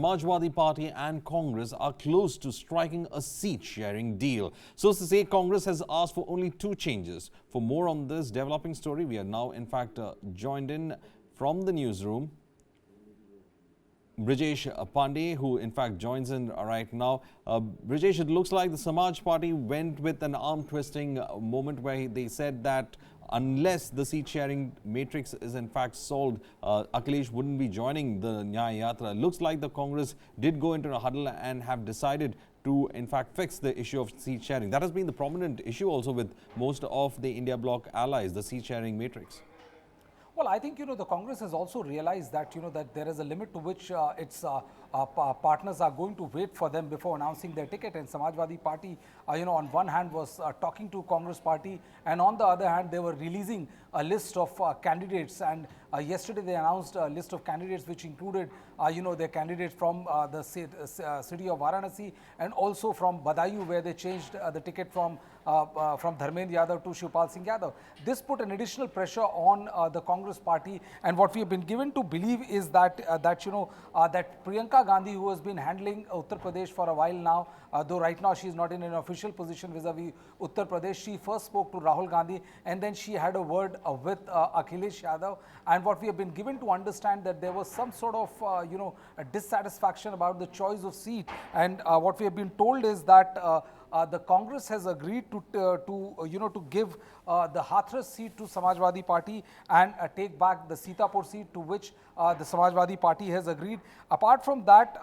Samajwadi Party and Congress are close to striking a seat-sharing deal. Sources say Congress has asked for only 2 changes. For more on this developing story, we are now in fact joined in from the newsroom Brijesh Pandey, who in fact joins in right now. Brijesh, it looks like the Samaj Party went with an arm-twisting moment where they said that unless the seat-sharing matrix is in fact solved, Akhilesh wouldn't be joining the Nyaya Yatra. Looks like the Congress did go into a huddle and have decided to in fact fix the issue of seat-sharing. That has been the prominent issue also with most of the India bloc allies, the seat-sharing matrix. Well, I think, the Congress has also realized that, that there is a limit to which its partners are going to wait for them before announcing their ticket. And Samajwadi Party, on one hand was talking to Congress Party, and on the other hand, they were releasing a list of candidates. And yesterday they announced a list of candidates which included, their candidates from the city of Varanasi and also from Badayu, where they changed the ticket from Dharmendra Yadav to Shivpal Singh Yadav. This put an additional pressure on the Congress Party, and what we have been given to believe is that that Priyanka Gandhi, who has been handling Uttar Pradesh for a while now, though right now she is not in an official position vis-a-vis Uttar Pradesh, she first spoke to Rahul Gandhi and then she had a word with Akhilesh Yadav. And what we have been given to understand that there was some sort of a dissatisfaction about the choice of seat, and what we have been told is that the Congress has agreed to give the Hathras seat to Samajwadi Party and take back the Sitapur seat, to which the Samajwadi Party has agreed. Apart from that,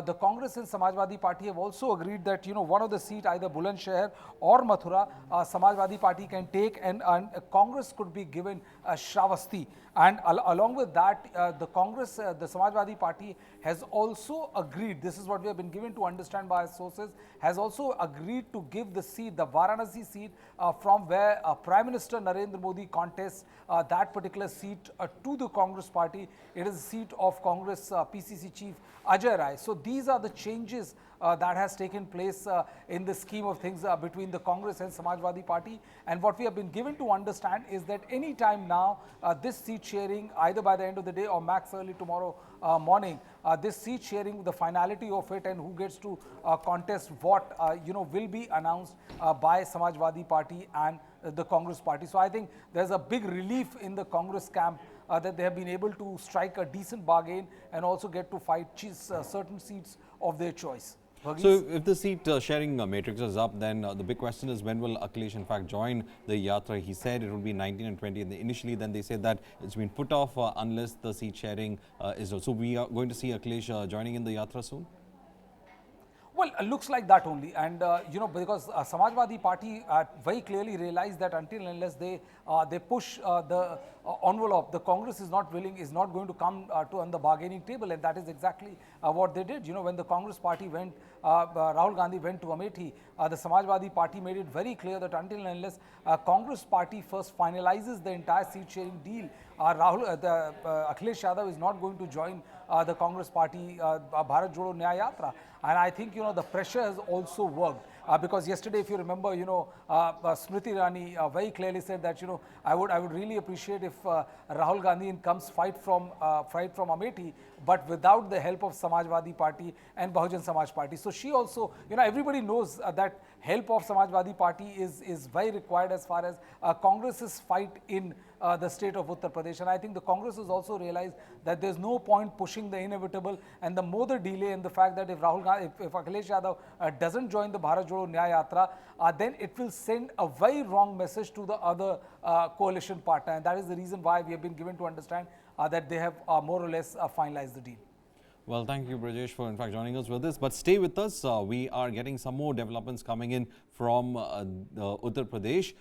the Congress and Samajwadi Party have also agreed that one of the seat, either Bulandshahr or Mathura, Samajwadi Party can take, and Congress could be given Shravasti. And along with that, the Congress, the Samajwadi Party has also agreed, this is what we have been given to understand by sources, has also agreed to give the seat, the Varanasi seat, from where Prime Minister Narendra Modi contests that particular seat to the Congress Party. It is the seat of Congress PCC chief Ajay Rai. So these are the changes that has taken place in the scheme of things between the Congress and Samajwadi Party. And what we have been given to understand is that any time now, this seat sharing, either by the end of the day or max early tomorrow morning, this seat sharing, the finality of it and who gets to contest what, will be announced by Samajwadi Party and the Congress Party. So I think there's a big relief in the Congress camp that they have been able to strike a decent bargain and also get to fight certain seats of their choice. So if the seat sharing matrix is up, then the big question is, when will Akhilesh in fact join the Yatra? He said it would be 19 and 20 initially, then they said that it's been put off unless the seat sharing is. So we are going to see Akhilesh joining in the Yatra soon? Well, it looks like that only, and because Samajwadi Party very clearly realized that until and unless they push the envelope, the Congress is not willing, is not going to come on the bargaining table, and that is exactly what they did. When the Congress Party went, Rahul Gandhi went to Amethi, the Samajwadi Party made it very clear that until and unless Congress Party first finalizes the entire seat sharing deal, Akhilesh Yadav is not going to join the Congress Party Bharat Jodo Nyaya Yatra. And I think, the pressure has also worked. Because yesterday, if you remember, Smriti Irani very clearly said that, I would really appreciate if Rahul Gandhi comes fight from Amethi, but without the help of Samajwadi Party and Bahujan Samaj Party. So she also, everybody knows that help of Samajwadi Party is very required as far as Congress's fight in the state of Uttar Pradesh. And I think the Congress has also realized that there's no point pushing the inevitable, and the more the delay and the fact that if Akhilesh Yadav doesn't join the Bharat Jodo Nyaya Yatra, then it will send a very wrong message to the other coalition partner. And that is the reason why we have been given to understand that they have more or less finalized the deal. Well, thank you, Brijesh, for in fact joining us with this. But stay with us. We are getting some more developments coming in from Uttar Pradesh.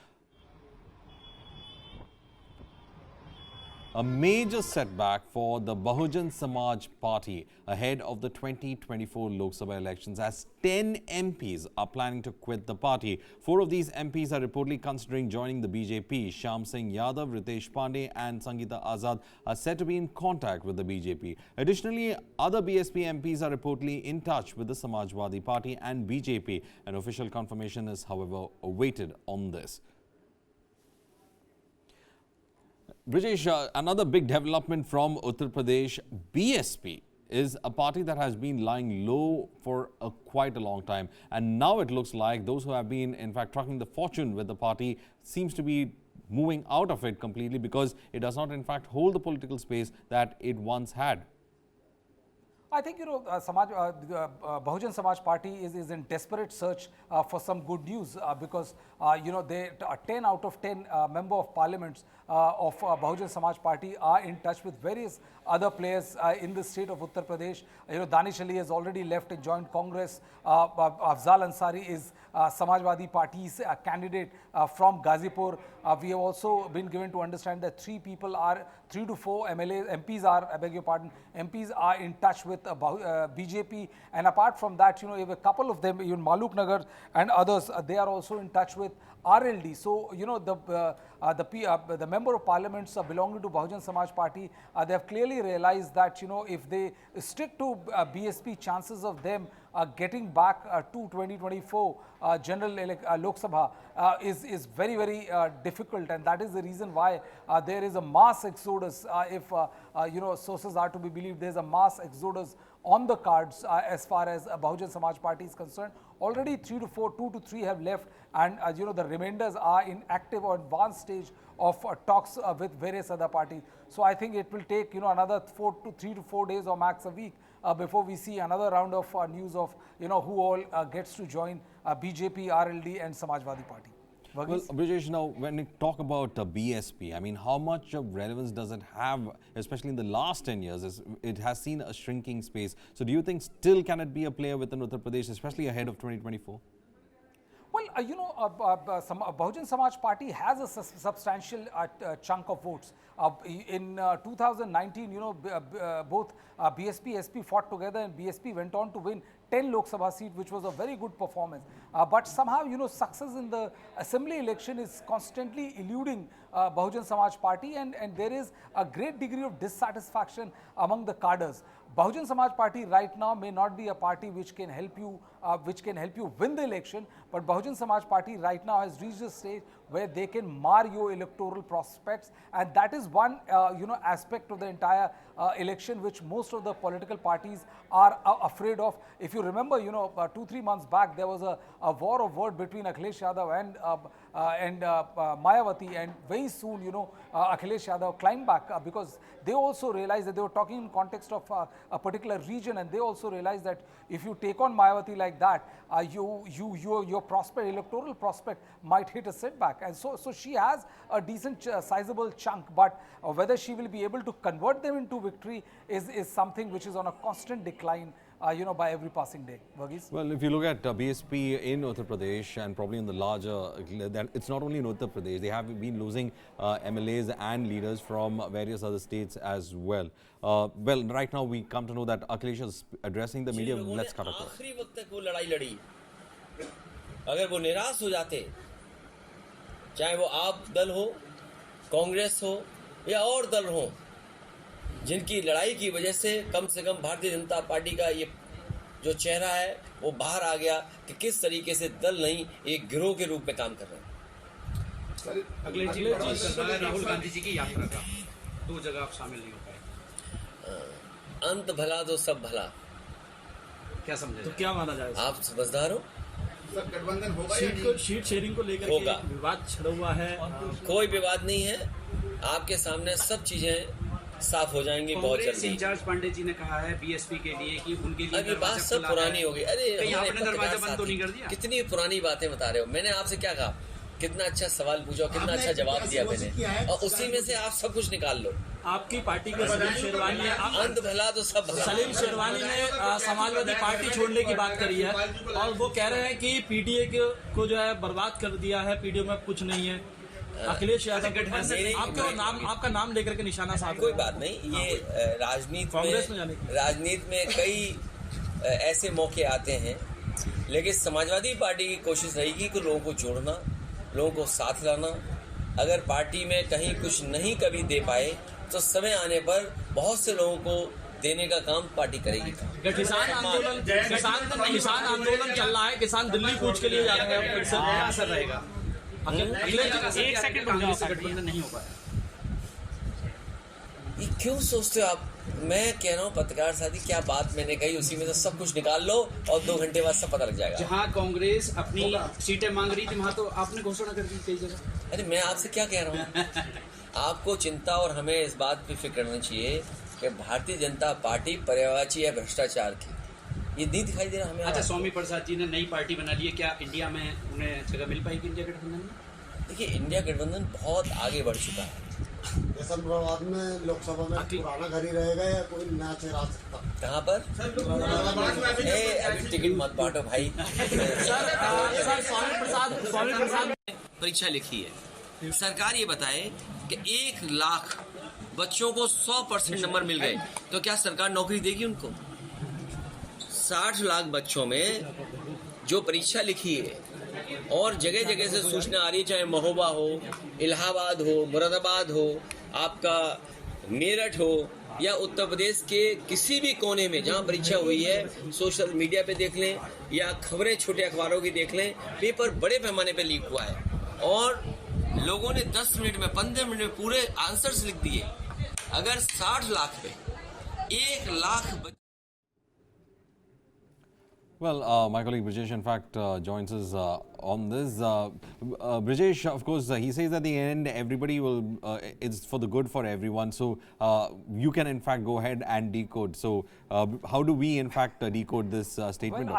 A major setback for the Bahujan Samaj Party ahead of the 2024 Lok Sabha elections, as 10 MPs are planning to quit the party. 4 of these MPs are reportedly considering joining the BJP. Shyam Singh Yadav, Ritesh Pandey and Sangeeta Azad are said to be in contact with the BJP. Additionally, other BSP MPs are reportedly in touch with the Samajwadi Party and BJP. An official confirmation is, however, awaited on this. Brijesh, another big development from Uttar Pradesh. BSP is a party that has been lying low for quite a long time. And now it looks like those who have been, in fact, trucking the fortune with the party seems to be moving out of it completely because it does not, in fact, hold the political space that it once had. I think, Bahujan Samaj Party is in desperate search for some good news because, 10 out of 10 member of parliaments of Bahujan Samaj Party are in touch with various other players in the state of Uttar Pradesh. Danish Ali has already left and joined Congress. Afzal Ansari is Samajwadi Party's candidate from Ghazipur. We have also been given to understand that 3 to 4 MPs are in touch with BJP, and apart from that, you have a couple of them, even Maluk Nagar and others, they are also in touch with RLD. So, the member of parliaments belonging to Bahujan Samaj Party, they have clearly realized that, if they stick to BSP, chances of them getting back to 2024 general Lok Sabha is very, very difficult, and that is the reason why there is a mass exodus. If sources are to be believed, there is a mass exodus on the cards as far as Bahujan Samaj Party is concerned. Already 2 to 3 have left, and the remainders are in active or advanced stage of talks with various other parties. So I think it will take another 3 to 4 days or max a week before we see another round of news of who all gets to join BJP, RLD and Samajwadi Party. Well, Brijesh, now when we talk about BSP, I mean, how much of relevance does it have, especially in the last 10 years? It has seen a shrinking space. So do you think still can it be a player within Uttar Pradesh, especially ahead of 2024? Well, Bahujan Samaj Party has a substantial chunk of votes. In 2019, both BSP, SP fought together, and BSP went on to win 10 Lok Sabha seats, which was a very good performance. But somehow, success in the assembly election is constantly eluding Bahujan Samaj Party, and there is a great degree of dissatisfaction among the cadres. Bahujan Samaj Party right now may not be a party which can help you win the election, but Bahujan Samaj Party right now has reached a stage where they can mar your electoral prospects, and that is one aspect of the entire election which most of the political parties are afraid of. If you remember, 2-3 months back there was a war of word between Akhilesh Yadav and Mayawati, and very soon Akhilesh Yadav climbed back because they also realized that they were talking in context of a particular region, and they also realized that if you take on Mayawati like that, your electoral prospect might hit a setback, and so she has a decent sizable chunk, but whether she will be able to convert them into victory is something which is on a constant decline by every passing day. Varghese? Well, if you look at BSP in Uttar Pradesh and probably in the larger, it's not only in Uttar Pradesh, they have been losing MLAs and leaders from various other states as well. Well, right now we come to know that Akhilesh is addressing the media. Let's cut across. आखिरी वक्त तक वो लड़ाई लड़ी, अगर वो निराश हो जाते, चाहे वो आप दल हो, कांग्रेस हो या और दल हो, जिनकी लड़ाई की वजह से कम भारतीय जनता पार्टी का ये जो चेहरा है वो बाहर आ गया कि किस तरीके से दल नहीं एक गिरोह के रूप में काम कर रहे हैं। अखिलेश जी, राहुल गांधी जी की यात्रा का 2 जगह आप शामिल नहीं हो पाए, अंत भला तो सब भला, क्या समझे? तो क्या माना जाए? आप समझदार हो? गठबंधन होगा, सीट शेयरिंग को लेकर होगा, विवाद छिड़ा हुआ है। कोई विवाद नहीं है, आपके सामने सब चीजें साफ हो जाएंगी बहुत जल्दी। इंचार्ज पांडे जी ने कहा है बीएसपी के लिए कि उनके लिए अभी बात सब पुरानी हो गई। अरे आपने दरवाजा बंद तो नहीं कर दिया? कितनी पुरानी बातें बता रहे हो। मैंने आपसे क्या कहा, कितना अच्छा सवाल पूछा, कितना अच्छा जवाब दिया मैंने, और उसी में से आप सब कुछ निकाल लो। आपकी पार्टी के सलीम शेरवानी, अंत भला तो सब भला। सलीम शेरवानी ने समाजवादी पार्टी छोड़ने की बात करी है और वो कह रहे हैं कि पीडीए को जो है बर्बाद कर दिया है, पीडीए में कुछ नहीं है। अखिलेश यादव आपका नाम लेकर के निशाना साध। कोई बात नहीं, ये राजनीति में कई ऐसे मौके आते हैं, लेकिन समाजवादी पार्टी की कोशिश रहेगी कि लोगों को जोड़ना, लोगों को साथ लाना। अगर पार्टी में कहीं कुछ नहीं कभी दे पाए तो समय आने पर बहुत से लोगों को देने का काम पार्टी करेगी। किसान आंदोलन चल रहा है, किसान दिल्ली कूच के लिए जा रहे हैं, फिर से क्या असर रहेगा? एक सेकंड गठबंधन नहीं हो पाया। ये क्यों सोचते हो आप? मैं कह रहा हूँ पत्रकार साथी, क्या बात मैंने कही उसी में तो सब कुछ निकाल लो और 2 घंटे बाद सब पता लग जाएगा। जहाँ कांग्रेस अपनी सीटें मांग रही थी वहाँ तो आपने घोषणा कर दी कई जगह। अरे मैं आपसे क्या कह रहा हूँ? आपको चिंता और हमें इस बात पे फिक्र करनी चाहिए कि भारतीय जनता पार्टी पर्यायवाची है भ्रष्टाचार की। ये नहीं दिखाई दे रहा हमें? अच्छा, स्वामी प्रसाद जी ने नई पार्टी बना ली है, क्या इंडिया में उन्हें जगह मिल पाएगी इंडिया गठबंधन में? देखिए, इंडिया गठबंधन बहुत आगे बढ़ चुका है। समझवाद में लोकसभा में पुराना घर ही रहेगा या कोई नया चेहरा आ सकता? कहाँ पर? अभी टिकट मत बांटो भाई। स्वामी प्रसाद परीक्षा लिखी है, सरकार ये बताए कि 1 लाख बच्चों को 100% नंबर मिल गए, तो क्या सरकार नौकरी देगी उनको? 60 लाख बच्चों में जो परीक्षा लिखी है और जगह जगह से सूचना आ रही है, चाहे महोबा हो, इलाहाबाद हो, मुरादाबाद हो, आपका मेरठ हो या उत्तर प्रदेश के किसी भी कोने में जहां परीक्षा हुई है, सोशल मीडिया पे देख लें या खबरें छोटे अखबारों की देख लें, पेपर बड़े पैमाने पे लीक हुआ है और लोगों ने 10 मिनट में 15 मिनट में पूरे आंसर्स लिख दिए। अगर 60 लाख में 1 lakh Well, my colleague Brijesh, in fact, joins us on this. Brijesh, of course, he says at the end, everybody will, it's for the good for everyone. So you can, in fact, go ahead and decode. So how do we, in fact, decode this statement? Well,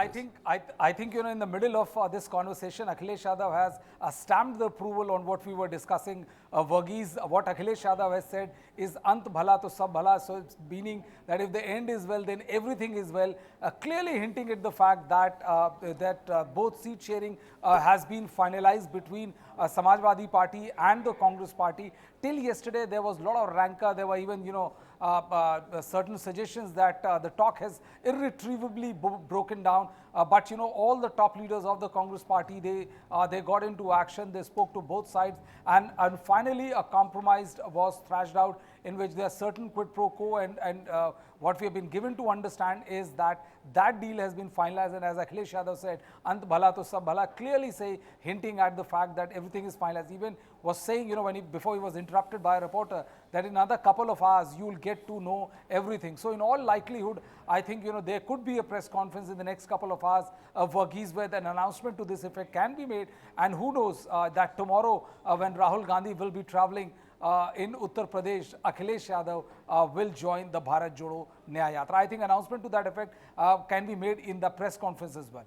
I think in the middle of this conversation, Akhilesh Yadav has stamped the approval on what we were discussing. Varghese, what Akhilesh Yadav has said is ant bhala to sab bhala. So it's meaning that if the end is well, then everything is well. Clearly hinting at the fact that both seat sharing has been finalized between Samajwadi Party and the Congress Party. Till yesterday, there was a lot of rancor. There were even, certain suggestions that the talk has irretrievably broken down. But all the top leaders of the Congress Party, they got into action. They spoke to both sides, and finally a compromise was thrashed out in which there are certain quid pro quo, and what we have been given to understand is that that deal has been finalized. And as Akhilesh Yadav said, ant bhala to sab bhala, clearly hinting at the fact that everything is finalized. Even was saying, before he was interrupted by a reporter, that in another couple of hours you will get to know everything. So in all likelihood, I think there could be a press conference in the next couple of hours of Varghese where an announcement to this effect can be made. And who knows that tomorrow when Rahul Gandhi will be travelling in Uttar Pradesh, Akhilesh Yadav will join the Bharat Jodo Nyaya Yatra. I think announcement to that effect can be made in the press conference as well.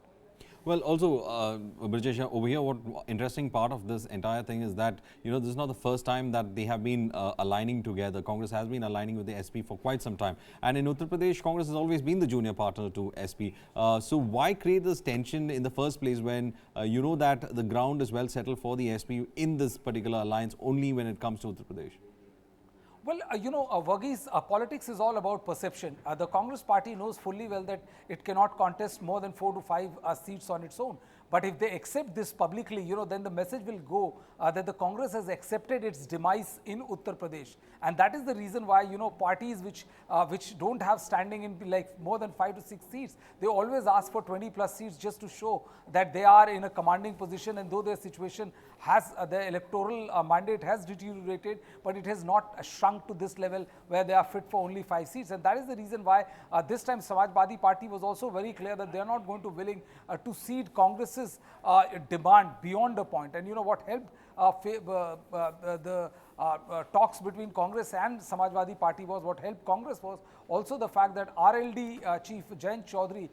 Well, also, Brijesh, over here, what interesting part of this entire thing is that, this is not the first time that they have been aligning together. Congress has been aligning with the SP for quite some time. And in Uttar Pradesh, Congress has always been the junior partner to SP. So why create this tension in the first place when you know that the ground is well settled for the SP in this particular alliance only when it comes to Uttar Pradesh? Well, Varghese, politics is all about perception. The Congress Party knows fully well that it cannot contest more than 4 to 5 seats on its own. But if they accept this publicly, then the message will go that the Congress has accepted its demise in Uttar Pradesh. And that is the reason why, parties which don't have standing in like more than 5 to 6 seats, they always ask for 20 plus seats just to show that they are in a commanding position. And though their situation has, the electoral mandate has deteriorated, but it has not shrunk to this level where they are fit for only 5 seats. And that is the reason why this time Samajwadi Party was also very clear that they are not going to willing to cede Congress's demand beyond a point. And what helped the talks between Congress and Samajwadi Party was, what helped Congress was also the fact that RLD chief Jayant Chaudhary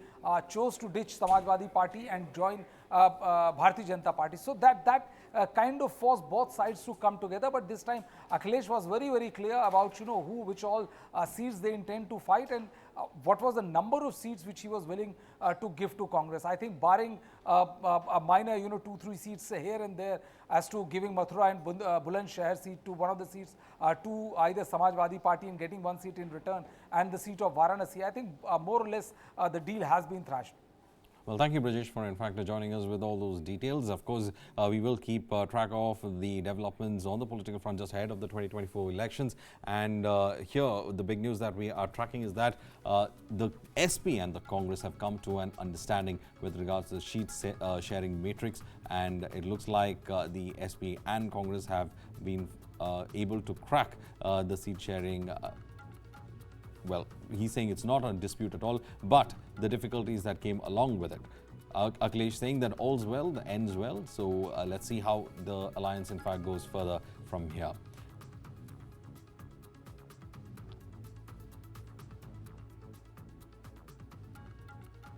chose to ditch Samajwadi Party and join Bharatiya Janata Party. So that kind of forced both sides to come together. But this time Akhilesh was very, very clear about which all seats they intend to fight and what was the number of seats which he was willing to give to Congress. I think barring a minor 2-3 seats here and there as to giving Mathura and Bulandshahr seat to one of the seats to either Samajwadi Party and getting 1 seat in return and the seat of Varanasi, I think more or less the deal has been thrashed. Well, thank you, Brijesh, for in fact joining us with all those details. Of course, we will keep track of the developments on the political front just ahead of the 2024 elections. And here, the big news that we are tracking is that the SP and the Congress have come to an understanding with regards to the sheet sharing matrix. And it looks like the SP and Congress have been able to crack the seat sharing well, he's saying it's not a dispute at all, but the difficulties that came along with it. Akhilesh saying that all's well, the ends well. So let's see how the alliance in fact goes further from here.